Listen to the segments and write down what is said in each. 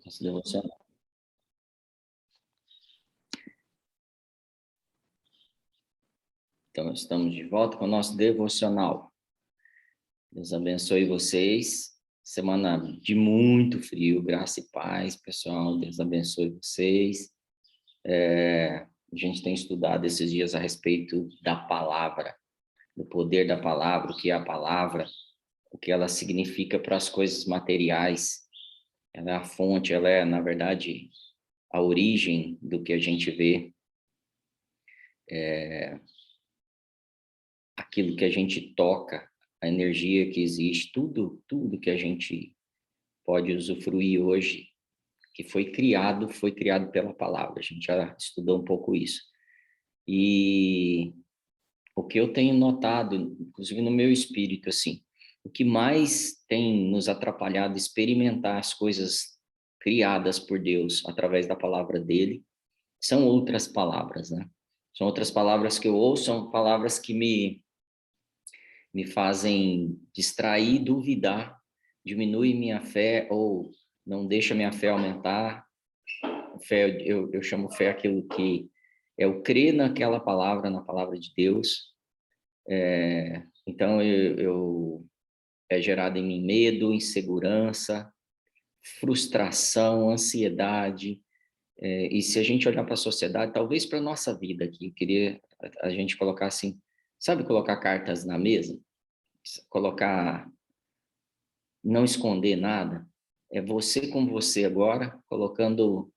Nosso devocional. Então, estamos de volta com o nosso devocional. Deus abençoe vocês. Semana de muito frio, graça e paz, pessoal. Deus abençoe vocês. A gente tem estudado esses dias a respeito da palavra, do poder da palavra, o que é a palavra, o que ela significa para as coisas materiais. Ela é a fonte, ela é, na verdade, a origem do que a gente vê. Aquilo que a gente toca, a energia que existe, tudo que a gente pode usufruir hoje, que foi criado pela palavra. A gente já estudou um pouco isso. E o que eu tenho notado, inclusive no meu espírito, assim, o que mais tem nos atrapalhado experimentar as coisas criadas por Deus através da palavra dele, são outras palavras, né? São outras palavras que eu ouço, são palavras que me fazem distrair, duvidar, diminui minha fé ou não deixa minha fé aumentar. Fé, eu chamo fé aquilo que é o crer naquela palavra, na palavra de Deus. Então, é gerado em mim medo, insegurança, frustração, ansiedade. E se a gente olhar para a sociedade, talvez para a nossa vida aqui, eu queria a gente colocar assim, sabe, colocar cartas na mesa? Colocar, não esconder nada, é você com você agora, colocando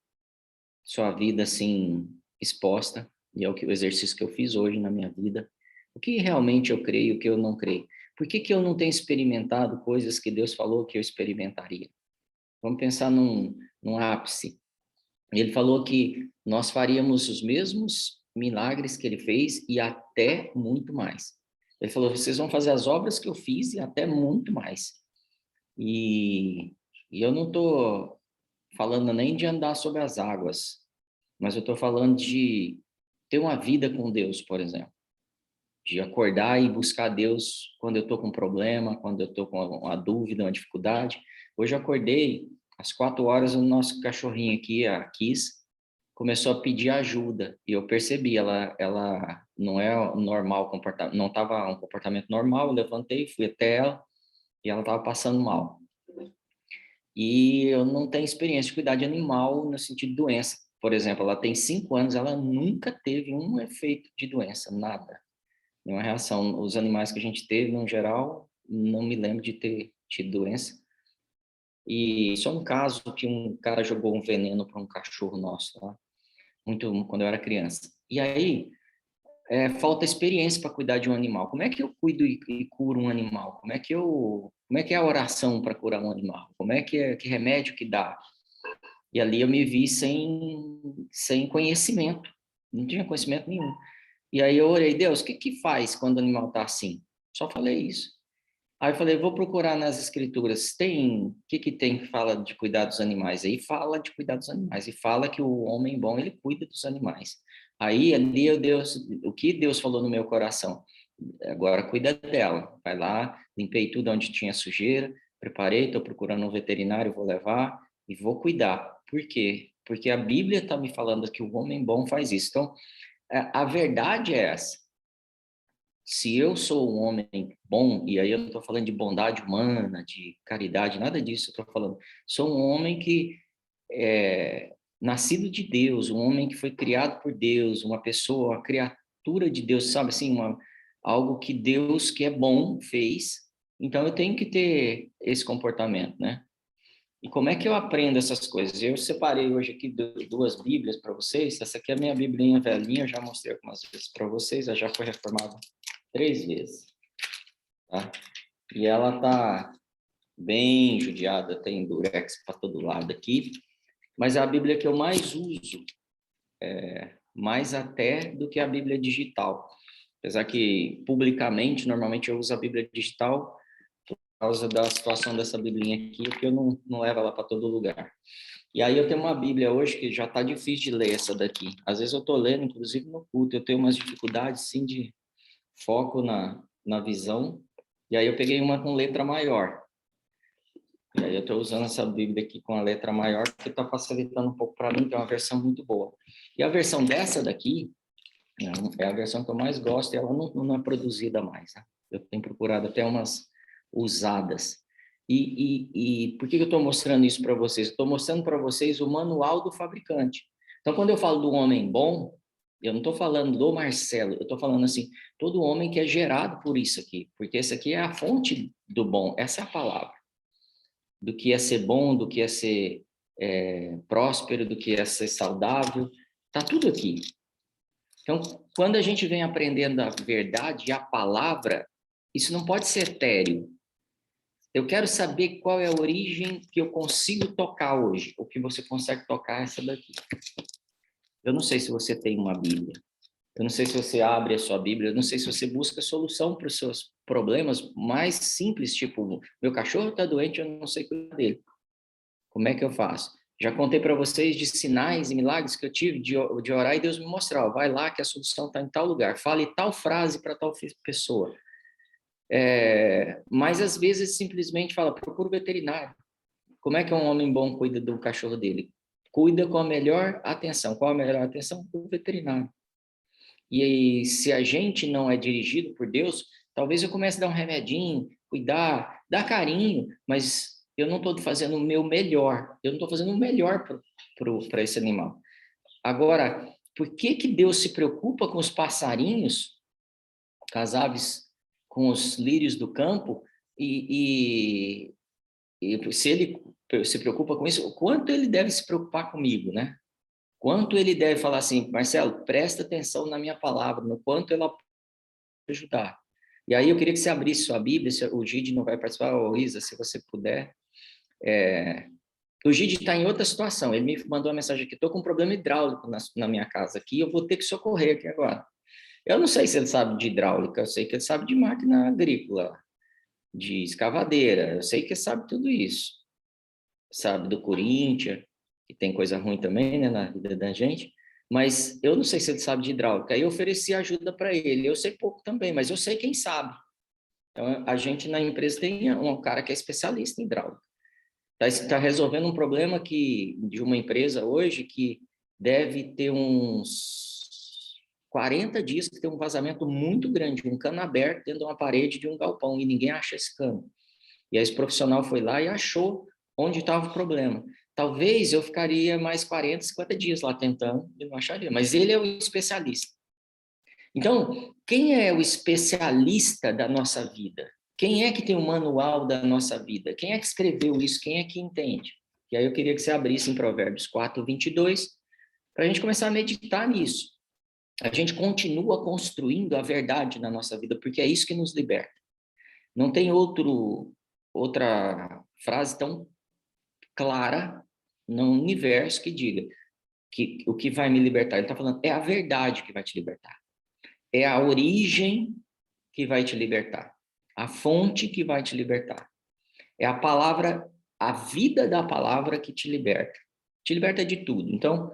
sua vida assim exposta, e é o exercício que eu fiz hoje na minha vida. O que realmente eu creio, o que eu não creio? Por que eu não tenho experimentado coisas que Deus falou que eu experimentaria? Vamos pensar num ápice. Ele falou que nós faríamos os mesmos milagres que ele fez e até muito mais. Ele falou, vocês vão fazer as obras que eu fiz e até muito mais. E eu não estou falando nem de andar sobre as águas, mas eu estou falando de ter uma vida com Deus, por exemplo. De acordar e buscar Deus quando eu estou com um problema, quando eu estou com uma dúvida, uma dificuldade. Hoje eu acordei, às 4 horas, o nosso cachorrinho aqui, a Kiss, começou a pedir ajuda. E eu percebi, ela não é normal, não estava um comportamento normal. Eu levantei, fui até ela e ela estava passando mal. E eu não tenho experiência de cuidar de animal no sentido de doença. Por exemplo, ela tem 5 anos, ela nunca teve um efeito de doença, nada. Nenhuma reação. Os animais que a gente teve, no geral, não me lembro de ter tido doença. E só um caso que um cara jogou um veneno para um cachorro nosso, tá? Muito quando eu era criança. E aí, falta experiência para cuidar de um animal. Como é que eu cuido e curo um animal? Como é que é a oração para curar um animal? Como é que remédio que dá? E ali eu me vi sem conhecimento. Não tinha conhecimento nenhum. E aí eu orei, Deus, o que faz quando o animal está assim? Só falei isso. Aí eu falei, vou procurar nas escrituras, o que tem que fala de cuidar dos animais? Aí fala de cuidar dos animais, e fala que o homem bom, ele cuida dos animais. Aí ali o que Deus falou no meu coração? Agora cuida dela, vai lá, limpei tudo onde tinha sujeira, preparei, estou procurando um veterinário, vou levar e vou cuidar. Por quê? Porque a Bíblia está me falando que o homem bom faz isso. Então, a verdade é essa. Se eu sou um homem bom, e aí eu não estou falando de bondade humana, de caridade, nada disso, eu estou falando, sou um homem que é nascido de Deus, um homem que foi criado por Deus, uma pessoa, uma criatura de Deus, sabe assim, algo que Deus, que é bom, fez. Então eu tenho que ter esse comportamento, né? E como é que eu aprendo essas coisas? Eu separei hoje aqui 2 Bíblias para vocês. Essa aqui é a minha biblinha velhinha, eu já mostrei algumas vezes para vocês, ela já foi reformada 3 vezes, tá? E ela tá bem judiada, tem durex para todo lado aqui, mas é a Bíblia que eu mais uso, mais até do que a Bíblia digital. Apesar que publicamente, normalmente eu uso a Bíblia digital por causa da situação dessa biblinha aqui, que eu não levo ela para todo lugar. E aí eu tenho uma Bíblia hoje que já está difícil de ler essa daqui. Às vezes eu estou lendo, inclusive no culto, eu tenho umas dificuldades, sim, de foco na visão. E aí eu peguei uma com letra maior. E aí eu estou usando essa Bíblia aqui com a letra maior, porque está facilitando um pouco para mim, que é uma versão muito boa. E a versão dessa daqui, é a versão que eu mais gosto, e ela não é produzida mais, né? Eu tenho procurado até umas usadas. E por que eu estou mostrando isso para vocês? Estou mostrando para vocês o manual do fabricante. Então, quando eu falo do homem bom, eu não estou falando do Marcelo, eu estou falando assim, todo homem que é gerado por isso aqui, porque esse aqui é a fonte do bom, essa é a palavra. Do que é ser bom, do que é ser próspero, do que é ser saudável, está tudo aqui. Então, quando a gente vem aprendendo a verdade e a palavra, isso não pode ser etéreo. Eu quero saber qual é a origem que eu consigo tocar hoje. O que você consegue tocar é essa daqui. Eu não sei se você tem uma Bíblia. Eu não sei se você abre a sua Bíblia. Eu não sei se você busca solução para os seus problemas mais simples, tipo, meu cachorro está doente, eu não sei cuidar dele. Como é que eu faço? Já contei para vocês de sinais e milagres que eu tive de orar e Deus me mostrar. Ó, vai lá que a solução está em tal lugar. Fale tal frase para tal pessoa. Mas às vezes simplesmente fala, procura o veterinário. Como é que um homem bom cuida do cachorro dele? Cuida com a melhor atenção. Qual a melhor atenção? O veterinário. E aí, se a gente não é dirigido por Deus, talvez eu comece a dar um remedinho, cuidar, dar carinho, mas eu não estou fazendo o meu melhor. Eu não estou fazendo o melhor para esse animal. Agora, por que que Deus se preocupa com os passarinhos, com as aves, com os lírios do campo, e se ele se preocupa com isso, o quanto ele deve se preocupar comigo, né? Quanto ele deve falar assim, Marcelo, presta atenção na minha palavra, no quanto ela pode ajudar. E aí eu queria que você abrisse sua Bíblia, se o Gide não vai participar, ou Isa, se você puder. O Gide está em outra situação, ele me mandou uma mensagem aqui, estou com um problema hidráulico na minha casa aqui, eu vou ter que socorrer aqui agora. Eu não sei se ele sabe de hidráulica, eu sei que ele sabe de máquina agrícola, de escavadeira, eu sei que ele sabe tudo isso. Sabe do Corinthians, que tem coisa ruim também, né, na vida da gente, mas eu não sei se ele sabe de hidráulica. Aí eu ofereci ajuda para ele. Eu sei pouco também, mas eu sei quem sabe. Então, a gente na empresa tem um cara que é especialista em hidráulica. Tá resolvendo um problema de uma empresa hoje que deve ter uns 40 dias que tem um vazamento muito grande, um cano aberto dentro de uma parede de um galpão, e ninguém acha esse cano. E aí esse profissional foi lá e achou onde estava o problema. Talvez eu ficaria mais 40, 50 dias lá tentando e não acharia, mas ele é o especialista. Então, quem é o especialista da nossa vida? Quem é que tem o manual da nossa vida? Quem é que escreveu isso? Quem é que entende? E aí eu queria que você abrisse em Provérbios 4, 22, para a gente começar a meditar nisso. A gente continua construindo a verdade na nossa vida, porque é isso que nos liberta. Não tem outra frase tão clara no universo que diga que o que vai me libertar. Ele está falando, é a verdade que vai te libertar. É a origem que vai te libertar. A fonte que vai te libertar. É a palavra, a vida da palavra que te liberta. Te liberta de tudo. Então,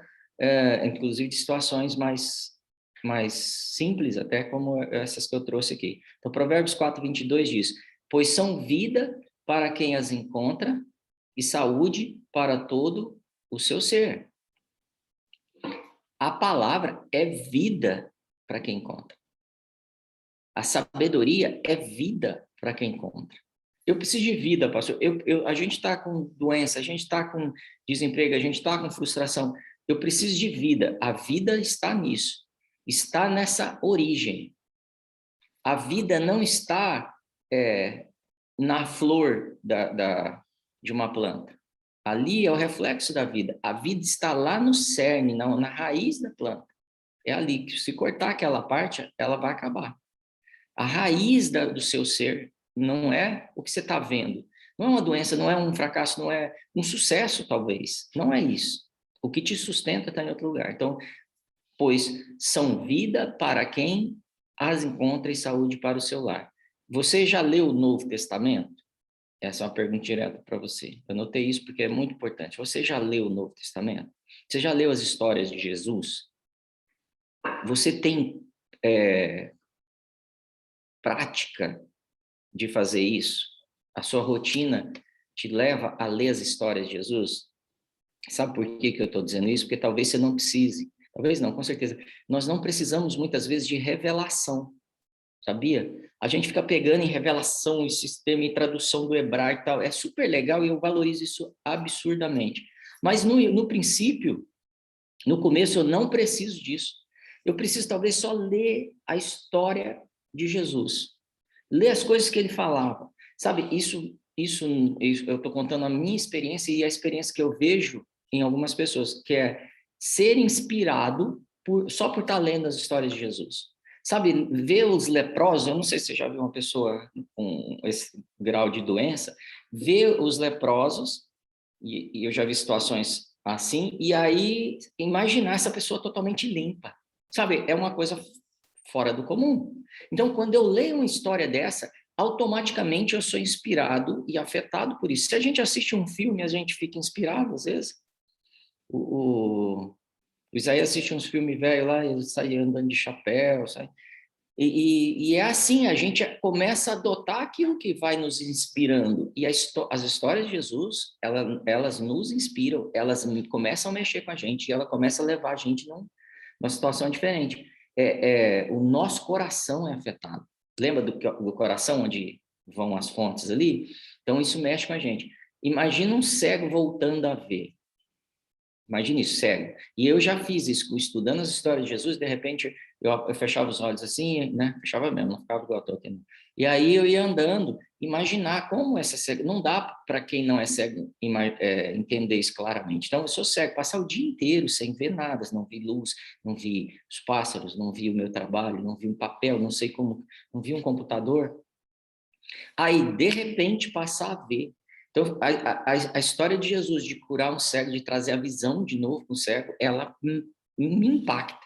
inclusive de situações mais simples, até como essas que eu trouxe aqui. Então, Provérbios 4, 22 diz, pois são vida para quem as encontra e saúde para todo o seu ser. A palavra é vida para quem encontra. A sabedoria é vida para quem encontra. Eu preciso de vida, pastor. A gente está com doença, a gente está com desemprego, a gente está com frustração. Eu preciso de vida. A vida está nisso. Está nessa origem. A vida não está na flor de uma planta. Ali é o reflexo da vida. A vida está lá no cerne, na raiz da planta. É ali que se cortar aquela parte, ela vai acabar. A raiz do seu ser não é o que você está vendo. Não é uma doença, não é um fracasso, não é um sucesso, talvez. Não é isso. O que te sustenta está em outro lugar. Então, pois são vida para quem as encontra e saúde para o seu lar. Você já leu o Novo Testamento? Essa é uma pergunta direta para você. Eu notei isso porque é muito importante. Você já leu o Novo Testamento? Você já leu as histórias de Jesus? Você tem prática de fazer isso? A sua rotina te leva a ler as histórias de Jesus? Sabe por que eu estou dizendo isso? Porque talvez você não precise. Talvez não, com certeza. Nós não precisamos muitas vezes de revelação, sabia? A gente fica pegando em revelação, em sistema, em tradução do hebraico e tal. É super legal e eu valorizo isso absurdamente. Mas no princípio, no começo, eu não preciso disso. Eu preciso talvez só ler a história de Jesus. Ler as coisas que ele falava. Sabe, isso eu estou contando a minha experiência e a experiência que eu vejo em algumas pessoas, que é ser inspirado só por estar lendo as histórias de Jesus. Sabe, ver os leprosos, eu não sei se você já viu uma pessoa com esse grau de doença, ver os leprosos, e eu já vi situações assim, e aí imaginar essa pessoa totalmente limpa. Sabe, é uma coisa fora do comum. Então, quando eu leio uma história dessa, automaticamente eu sou inspirado e afetado por isso. Se a gente assiste um filme, a gente fica inspirado, às vezes. O Isaías assiste uns filmes velhos lá, ele sai andando de chapéu, sai. E é assim, a gente começa a adotar aquilo que vai nos inspirando. E as histórias de Jesus, elas nos inspiram, elas começam a mexer com a gente, e ela começa a levar a gente numa situação diferente. O nosso coração é afetado. Lembra do coração, onde vão as fontes ali? Então, isso mexe com a gente. Imagina um cego voltando a ver. Imagine isso, cego. E eu já fiz isso, estudando as histórias de Jesus, de repente eu fechava os olhos assim, né? Fechava mesmo, não ficava igual eu tô aqui, não. E aí eu ia andando, imaginar como essa cega. Não dá para quem não é cego entender isso claramente. Então, eu sou cego, passar o dia inteiro sem ver nada, não vi luz, não vi os pássaros, não vi o meu trabalho, não vi um papel, não sei como, não vi um computador. Aí, de repente, passar a ver. Então, a história de Jesus de curar um cego, de trazer a visão de novo para o cego, ela me impacta.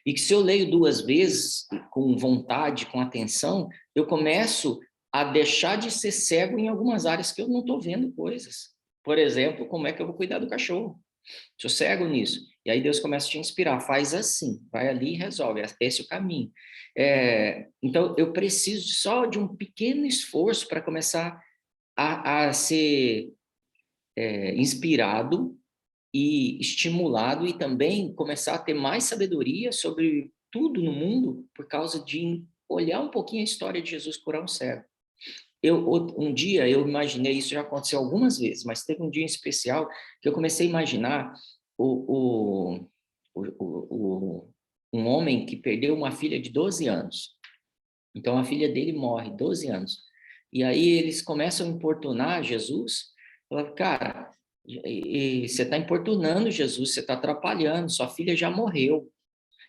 E que se eu leio duas vezes, com vontade, com atenção, eu começo a deixar de ser cego em algumas áreas que eu não estou vendo coisas. Por exemplo, como é que eu vou cuidar do cachorro? Sou cego nisso. E aí Deus começa a te inspirar, faz assim, vai ali e resolve, esse é o caminho. Então, eu preciso só de um pequeno esforço para começar a ser inspirado e estimulado e também começar a ter mais sabedoria sobre tudo no mundo por causa de olhar um pouquinho a história de Jesus curar um cego. Um dia eu imaginei, isso já aconteceu algumas vezes, mas teve um dia em especial que eu comecei a imaginar o, o, um homem que perdeu uma filha de 12 anos. Então a filha dele morre, 12 anos. E aí eles começam a importunar Jesus, falando, cara, você está importunando Jesus, você está atrapalhando, sua filha já morreu.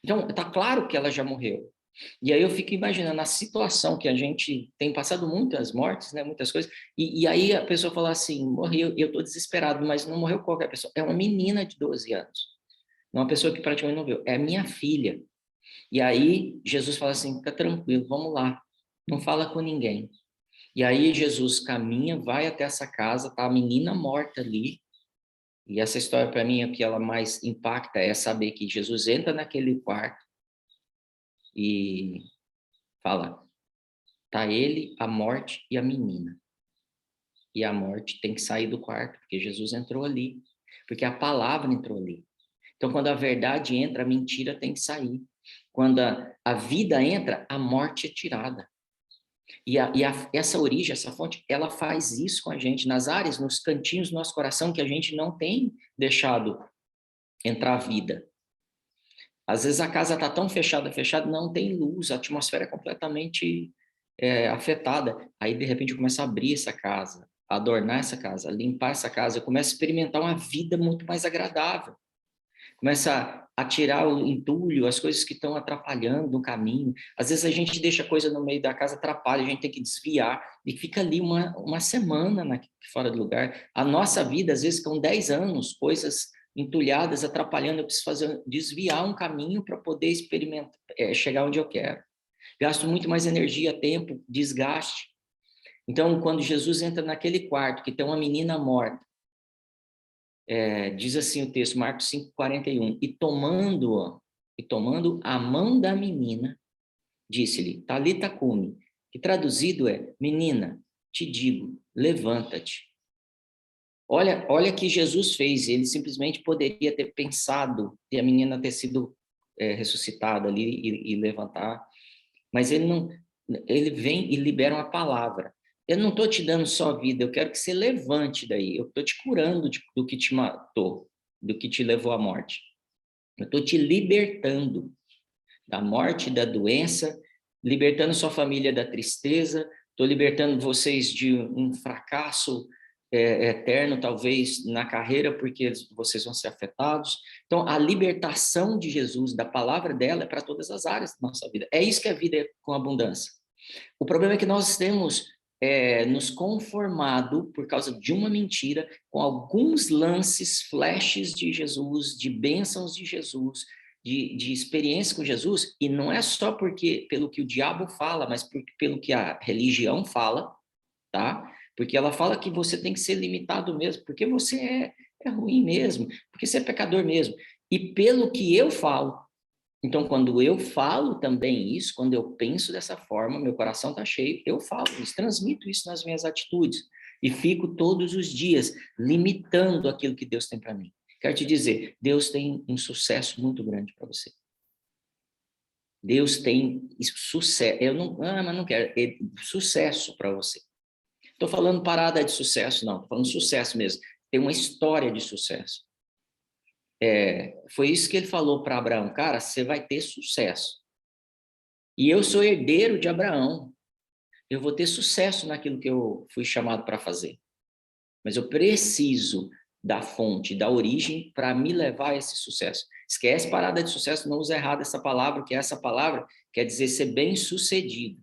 Então, está claro que ela já morreu. E aí eu fico imaginando a situação que a gente tem passado muitas mortes, né, muitas coisas, e aí a pessoa fala assim, morreu, e eu estou desesperado, mas não morreu qualquer pessoa, é uma menina de 12 anos, uma pessoa que praticamente não viu, é a minha filha. E aí Jesus fala assim, fica tranquilo, vamos lá, não fala com ninguém. E aí Jesus caminha, vai até essa casa, tá a menina morta ali, e essa história para mim, o que ela mais impacta é saber que Jesus entra naquele quarto e fala, tá ele, a morte e a menina. E a morte tem que sair do quarto, porque Jesus entrou ali, porque a palavra entrou ali. Então, quando a verdade entra, a mentira tem que sair. Quando a vida entra, a morte é tirada. Essa origem, essa fonte, ela faz isso com a gente, nas áreas, nos cantinhos do nosso coração que a gente não tem deixado entrar a vida. Às vezes a casa está tão fechada, não tem luz, a atmosfera é completamente afetada. Aí, de repente, eu começo a abrir essa casa, a adornar essa casa, a limpar essa casa, eu começo a experimentar uma vida muito mais agradável. Começa a tirar o entulho, as coisas que estão atrapalhando no caminho. Às vezes a gente deixa coisa no meio da casa, atrapalha, a gente tem que desviar, e fica ali uma semana fora do lugar. A nossa vida, às vezes, com 10 anos, coisas entulhadas, atrapalhando, eu preciso desviar um caminho para poder experimentar, chegar onde eu quero. Gasto muito mais energia, tempo, desgaste. Então, quando Jesus entra naquele quarto que tem uma menina morta, diz assim o texto, Marcos 5:41, e tomando a mão da menina, disse-lhe, Talita cumi, que traduzido é, menina, te digo, levanta-te. Olha que Jesus fez, ele simplesmente poderia ter pensado e a menina ter sido ressuscitada ali e levantar, mas ele não, ele vem e libera uma palavra. Eu não estou te dando só vida, eu quero que você levante daí, eu estou te curando do que te matou, do que te levou à morte. Eu estou te libertando da morte, da doença, libertando sua família da tristeza, estou libertando vocês de um fracasso eterno, talvez, na carreira, porque vocês vão ser afetados. Então, a libertação de Jesus, da palavra dela, é para todas as áreas da nossa vida. É isso que é a vida com abundância. O problema é que nós temos nos conformado, por causa de uma mentira, com alguns lances, flashes de Jesus, de bênçãos de Jesus, de experiência com Jesus, e não é só porque pelo que o diabo fala, mas pelo que a religião fala, tá? Porque ela fala que você tem que ser limitado mesmo, porque você é ruim mesmo, porque você é pecador mesmo. E pelo que eu falo, então, quando eu falo também isso, quando eu penso dessa forma, meu coração está cheio, eu falo isso, transmito isso nas minhas atitudes e fico todos os dias limitando aquilo que Deus tem para mim. Quero te dizer, Deus tem um sucesso muito grande para você. Deus tem sucesso. Eu não, mas não quero. Sucesso para você. Estou falando parada de sucesso, não. Estou falando sucesso mesmo. Tem uma história de sucesso. Foi isso que ele falou para Abraão. Cara, você vai ter sucesso. E eu sou herdeiro de Abraão. Eu vou ter sucesso naquilo que eu fui chamado para fazer. Mas eu preciso da fonte, da origem, para me levar a esse sucesso. Esquece parada de sucesso, não usa errado essa palavra, que essa palavra quer dizer ser bem-sucedido.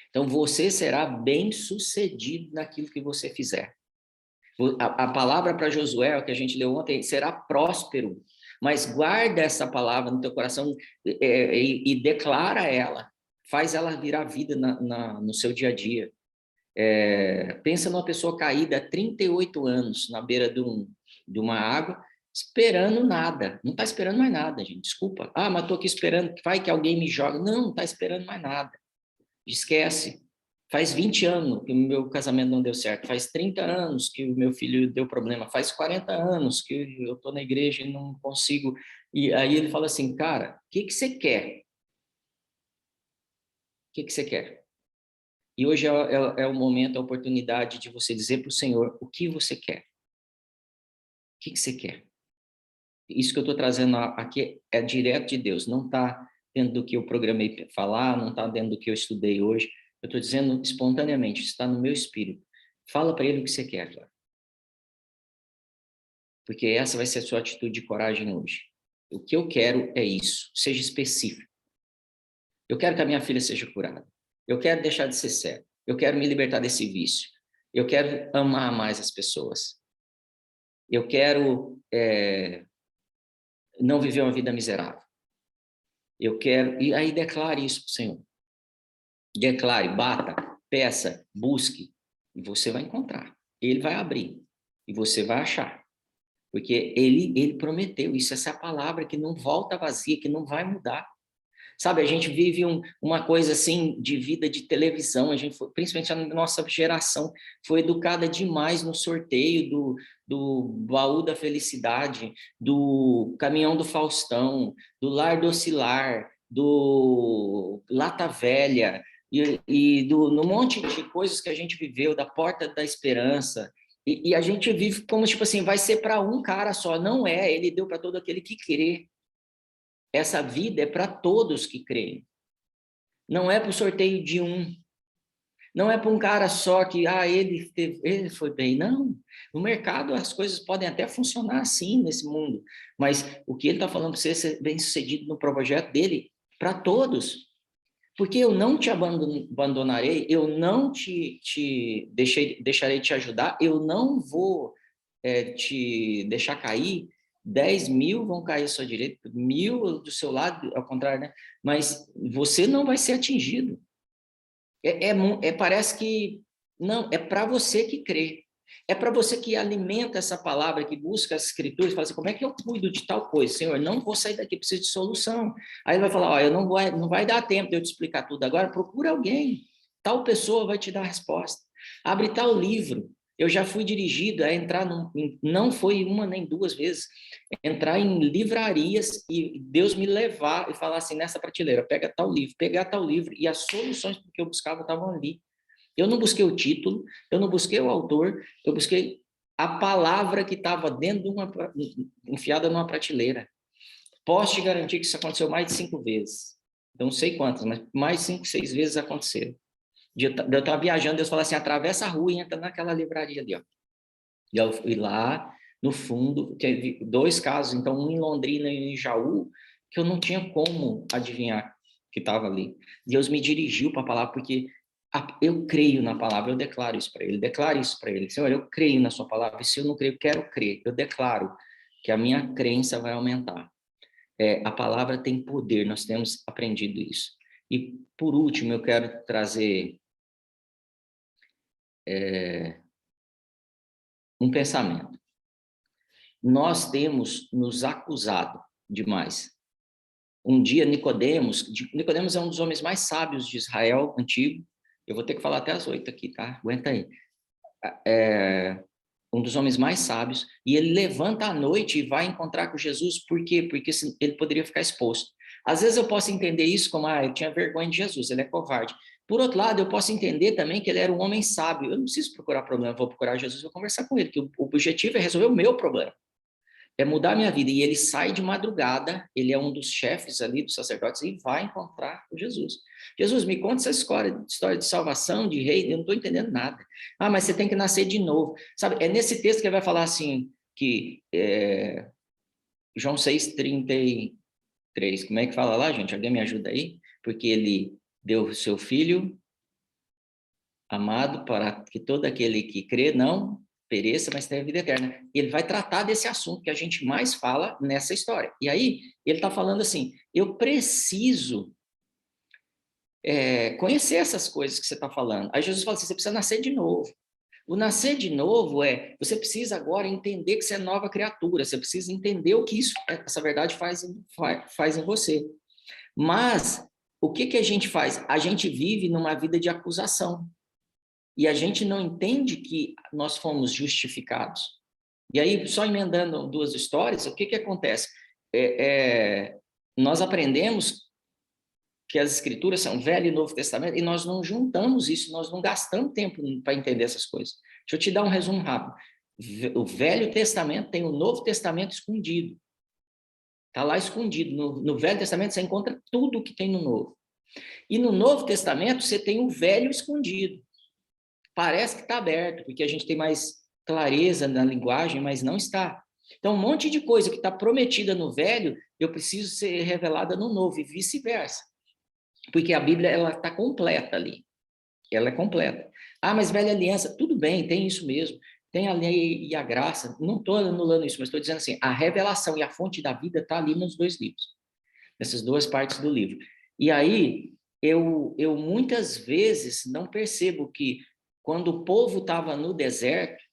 Então, você será bem-sucedido naquilo que você fizer. A palavra para Josué, que a gente leu ontem, será próspero. Mas guarda essa palavra no teu coração e declara ela. Faz ela virar vida no seu dia a dia. Pensa numa pessoa caída há 38 anos na beira de uma água, esperando nada. Não está esperando mais nada, gente. Desculpa. Ah, mas estou aqui esperando. Vai que alguém me joga. Não está esperando mais nada. Esquece. Faz 20 anos que o meu casamento não deu certo. Faz 30 anos que o meu filho deu problema. Faz 40 anos que eu estou na igreja e não consigo. E aí ele fala assim, cara, o que você quer? O que você quer? E hoje é o momento, a oportunidade de você dizer para o Senhor o que você quer. O que você quer? Isso que eu estou trazendo aqui é direto de Deus. Não está dentro do que eu programei falar, não está dentro do que eu estudei hoje. Eu estou dizendo espontaneamente, está no meu espírito. Fala para ele o que você quer, cara. Porque essa vai ser a sua atitude de coragem hoje. O que eu quero é isso, seja específico. Eu quero que a minha filha seja curada. Eu quero deixar de ser cego. Eu quero me libertar desse vício. Eu quero amar mais as pessoas. Eu quero não viver uma vida miserável. Eu quero... E aí declare isso para o Senhor. Declare, bata, peça, busque. E você vai encontrar. Ele vai abrir. E você vai achar. Porque ele prometeu isso, essa é a palavra que não volta vazia, que não vai mudar. Sabe, a gente vive uma coisa assim de vida de televisão, a gente foi, principalmente a nossa geração, foi educada demais no sorteio do baú da felicidade, do caminhão do Faustão, do lar do oscilar, do lata velha, no monte de coisas que a gente viveu, da porta da esperança. E a gente vive como, tipo assim, vai ser para um cara só. Não é, ele deu para todo aquele que crê. Essa vida é para todos que creem. Não é para o sorteio de um. Não é para um cara só que, ele foi bem. Não. No mercado as coisas podem até funcionar assim nesse mundo. Mas o que ele está falando para você ser bem sucedido no projeto dele, para todos. Porque eu não te abandonarei, eu não deixarei de te ajudar, eu não vou te deixar cair. 10.000 vão cair à sua direita, 1.000 do seu lado, ao contrário, né? Mas você não vai ser atingido. Parece que não, é para você que crê. É para você que alimenta essa palavra, que busca as escrituras, e fala assim, como é que eu cuido de tal coisa? Senhor, não vou sair daqui, preciso de solução. Aí ele vai falar, eu não vai dar tempo de eu te explicar tudo agora, procura alguém. Tal pessoa vai te dar a resposta. Abre tal livro. Eu já fui dirigido a entrar, não foi uma nem duas vezes, entrar em livrarias e Deus me levar e falar assim, nessa prateleira, pega tal livro, pegar tal livro, e as soluções que eu buscava estavam ali. Eu não busquei o título, eu não busquei o autor, eu busquei a palavra que estava dentro de enfiada numa prateleira. Posso te garantir que isso aconteceu mais de 5 vezes. Eu não sei quantas, mas mais 5, 6 vezes aconteceram. Eu estava viajando, Deus falou assim, atravessa a rua e entra naquela livraria ali, ó. E eu fui lá, no fundo, teve 2 casos, então um em Londrina e um em Jaú, que eu não tinha como adivinhar que estava ali. Deus me dirigiu para a palavra, porque eu creio na palavra, eu declaro isso para ele, declaro isso para ele. Senhor, eu creio na sua palavra, e se eu não creio, eu quero crer. Eu declaro que a minha crença vai aumentar. A palavra tem poder, nós temos aprendido isso. E, por último, eu quero trazer um pensamento. Nós temos nos acusado demais. Um dia, Nicodemos é um dos homens mais sábios de Israel antigo. Eu vou ter que falar até as 8 aqui, tá? Aguenta aí. Um dos homens mais sábios, e ele levanta à noite e vai encontrar com Jesus. Por quê? Porque ele poderia ficar exposto. Às vezes eu posso entender isso como, ele tinha vergonha de Jesus, ele é covarde. Por outro lado, eu posso entender também que ele era um homem sábio. Eu não preciso procurar problema, vou procurar Jesus, vou conversar com ele, que o objetivo é resolver o meu problema. É mudar a minha vida. E ele sai de madrugada, ele é um dos chefes ali dos sacerdotes e vai encontrar com Jesus. Jesus, me conta essa história de salvação, de rei, eu não estou entendendo nada. Mas você tem que nascer de novo. Sabe, é nesse texto que ele vai falar assim, que João 6:33, como é que fala lá, gente? Alguém me ajuda aí? Porque ele deu o seu filho amado para que todo aquele que crê não pereça, mas tenha vida eterna. E ele vai tratar desse assunto que a gente mais fala nessa história. E aí, ele está falando assim, eu preciso conhecer essas coisas que você está falando. Aí Jesus fala assim, você precisa nascer de novo. O nascer de novo você precisa agora entender que você é nova criatura, você precisa entender o que essa verdade faz em você. Mas, o que a gente faz? A gente vive numa vida de acusação. E a gente não entende que nós fomos justificados. E aí, só emendando 2 histórias, o que acontece? Nós aprendemos que as escrituras são Velho e Novo Testamento, e nós não juntamos isso, nós não gastamos tempo para entender essas coisas. Deixa eu te dar um resumo rápido. O Velho Testamento tem o Novo Testamento escondido. Está lá escondido. No Velho Testamento você encontra tudo o que tem no Novo. E no Novo Testamento você tem o Velho escondido. Parece que está aberto, porque a gente tem mais clareza na linguagem, mas não está. Então, um monte de coisa que está prometida no Velho, eu preciso ser revelada no Novo, e vice-versa. Porque a Bíblia ela está completa ali. Ela é completa. Mas Velha Aliança, tudo bem, tem isso mesmo. Tem a lei e a graça. Não estou anulando isso, mas estou dizendo assim, a revelação e a fonte da vida está ali nos 2 livros. Nessas 2 partes do livro. E aí, eu muitas vezes não percebo que quando o povo estava no deserto,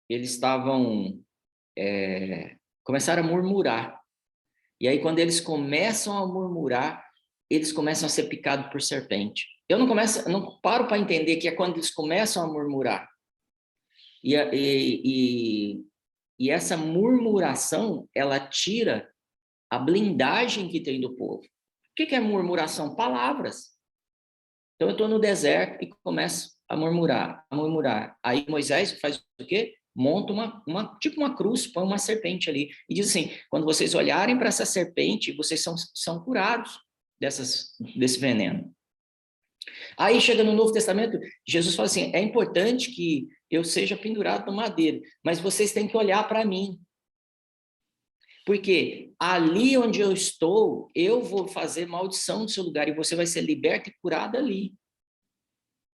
eles começaram a murmurar. E aí, quando eles começam a murmurar, eles começam a ser picados por serpente. Eu não paro para entender que é quando eles começam a murmurar. E essa murmuração, ela tira a blindagem que tem do povo. O que é murmuração? Palavras. Então, eu estou no deserto e começo a murmurar, a murmurar. Aí Moisés faz o quê? Monta tipo uma cruz, põe uma serpente ali. E diz assim, quando vocês olharem para essa serpente, vocês são curados desse veneno. Aí chega no Novo Testamento, Jesus fala assim, é importante que eu seja pendurado no madeiro, mas vocês têm que olhar para mim. Porque ali onde eu estou, eu vou fazer maldição no seu lugar e você vai ser liberto e curado ali,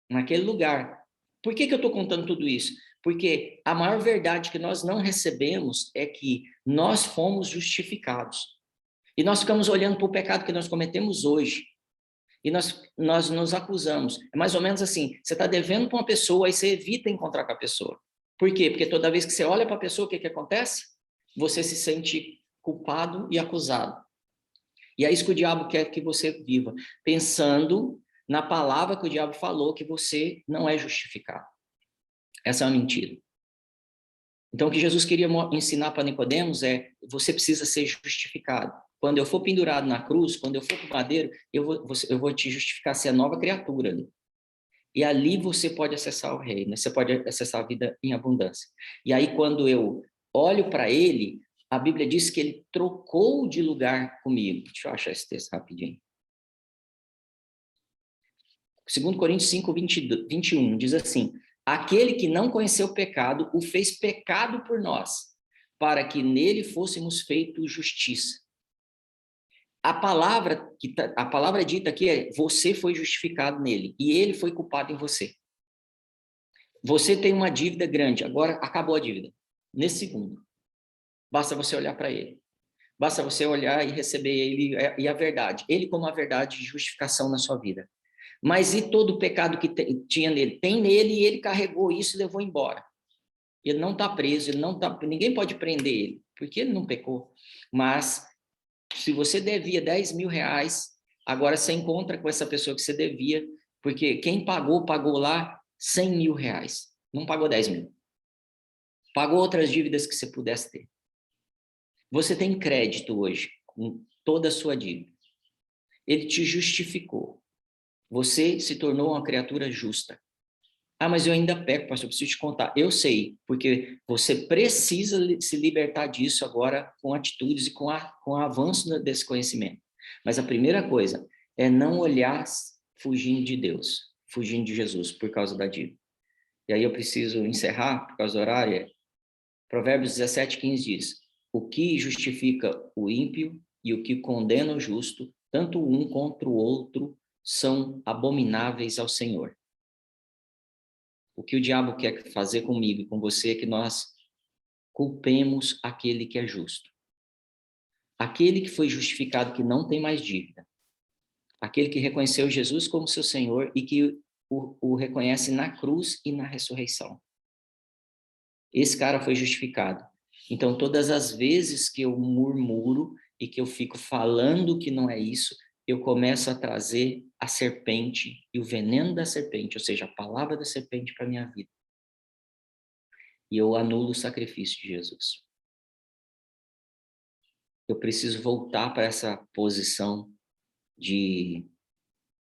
naquele lugar. Por que eu estou contando tudo isso? Porque a maior verdade que nós não recebemos é que nós fomos justificados. E nós ficamos olhando para o pecado que nós cometemos hoje. E nós nos acusamos. É mais ou menos assim, você está devendo para uma pessoa, aí você evita encontrar com a pessoa. Por quê? Porque toda vez que você olha para a pessoa, o que acontece? Você se sente culpado e acusado. E é isso que o diabo quer que você viva, pensando na palavra que o diabo falou, que você não é justificado. Essa é uma mentira. Então, o que Jesus queria ensinar para Nicodemos é: você precisa ser justificado. Quando eu for pendurado na cruz, quando eu for para o madeiro, eu vou te justificar, ser a nova criatura ali. E ali você pode acessar o reino, você pode acessar a vida em abundância. E aí, quando eu olho para ele, a Bíblia diz que ele trocou de lugar comigo. Deixa eu achar esse texto rapidinho. 2 Coríntios 5, 21, diz assim: aquele que não conheceu o pecado, o fez pecado por nós, para que nele fôssemos feitos justiça. A palavra dita aqui é: você foi justificado nele, e ele foi culpado em você. Você tem uma dívida grande, agora acabou a dívida. Nesse segundo. Basta você olhar para ele. Basta você olhar e receber ele e a verdade. Ele como a verdade de justificação na sua vida. Mas e todo o pecado que tinha nele? Tem nele e ele carregou isso e levou embora. Ele não está preso, ninguém pode prender ele, porque ele não pecou. Mas se você devia 10 mil reais, agora você encontra com essa pessoa que você devia, porque quem pagou, pagou lá 100 mil reais. Não pagou 10 mil. Pagou outras dívidas que você pudesse ter. Você tem crédito hoje, com toda a sua dívida. Ele te justificou. Você se tornou uma criatura justa. Ah, mas eu ainda peco, pastor, eu preciso te contar. Eu sei, porque você precisa se libertar disso agora com atitudes e com o avanço desse conhecimento. Mas a primeira coisa é não olhar fugindo de Deus, fugindo de Jesus por causa da dívida. E aí eu preciso encerrar, por causa do horário. Provérbios 17:15 diz: o que justifica o ímpio e o que condena o justo, tanto um contra o outro, são abomináveis ao Senhor. O que o diabo quer fazer comigo e com você é que nós culpemos aquele que é justo. Aquele que foi justificado, que não tem mais dívida. Aquele que reconheceu Jesus como seu Senhor e que o reconhece na cruz e na ressurreição. Esse cara foi justificado. Então, todas as vezes que eu murmuro e que eu fico falando que não é isso, eu começo a trazer a serpente e o veneno da serpente, ou seja, a palavra da serpente para a minha vida. E eu anulo o sacrifício de Jesus. Eu preciso voltar para essa posição de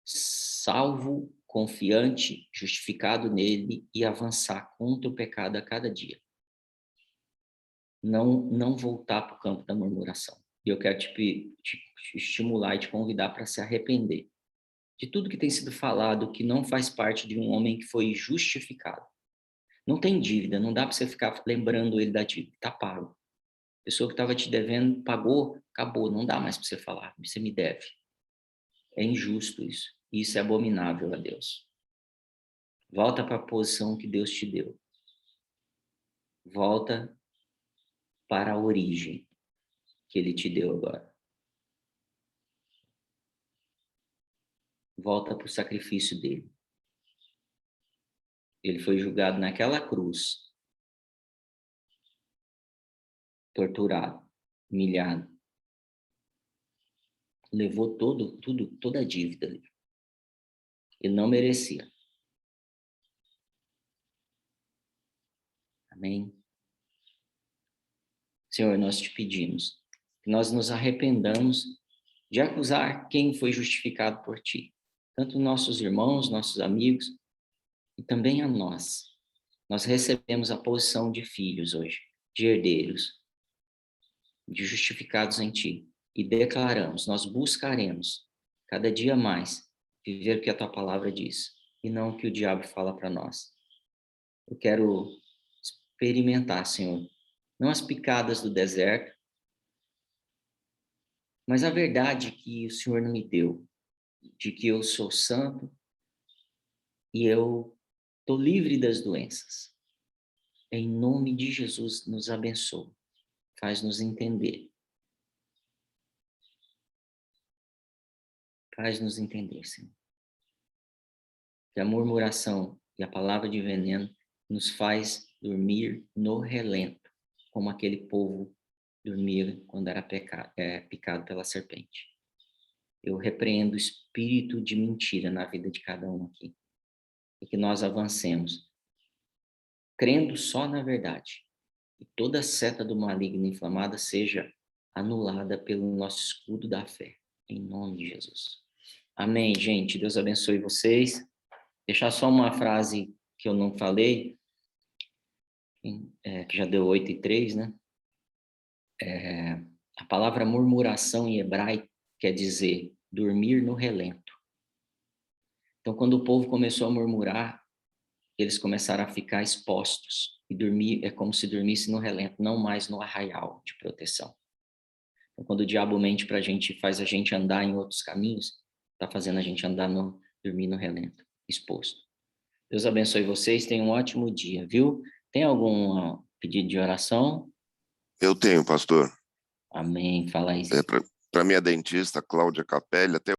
salvo, confiante, justificado nele e avançar contra o pecado a cada dia. Não voltar para o campo da murmuração. E eu quero te estimular e te convidar para se arrepender de tudo que tem sido falado que não faz parte de um homem que foi justificado. Não tem dívida, não dá para você ficar lembrando ele da dívida, está pago. A pessoa que estava te devendo pagou, acabou, não dá mais para você falar, você me deve. É injusto isso, isso é abominável a Deus. Volta para a posição que Deus te deu. Volta para a origem que ele te deu agora. Volta para o sacrifício dele. Ele foi julgado naquela cruz, torturado, humilhado. Levou toda a dívida dele. Ele não merecia. Amém? Senhor, nós te pedimos que nós nos arrependamos de acusar quem foi justificado por ti. Tanto nossos irmãos, nossos amigos, e também a nós. Nós recebemos a posição de filhos hoje, de herdeiros, de justificados em ti. E declaramos, nós buscaremos cada dia mais viver o que a tua palavra diz e não o que o diabo fala para nós. Eu quero experimentar, Senhor, não as picadas do deserto, mas a verdade que o Senhor não me deu, de que eu sou santo e eu estou livre das doenças. Em nome de Jesus, nos abençoe, faz-nos entender. Faz-nos entender, Senhor. Que a murmuração e a palavra de veneno nos faz dormir no relento, como aquele povo dormia quando era picado pela serpente. Eu repreendo o espírito de mentira na vida de cada um aqui. E que nós avancemos, crendo só na verdade, e toda seta do maligno inflamada seja anulada pelo nosso escudo da fé, em nome de Jesus. Amém, gente. Deus abençoe vocês. Deixar só uma frase que eu não falei, que já deu 8:03, né? A palavra murmuração em hebraico quer dizer dormir no relento. Então, quando o povo começou a murmurar, eles começaram a ficar expostos. E dormir é como se dormisse no relento, não mais no arraial de proteção. Então, quando o diabo mente para a gente, faz a gente andar em outros caminhos, está fazendo a gente dormir no relento, exposto. Deus abençoe vocês, tenham um ótimo dia, viu? Tem algum pedido de oração? Eu tenho, pastor. Amém, fala aí. Para minha dentista, Cláudia Capelli, até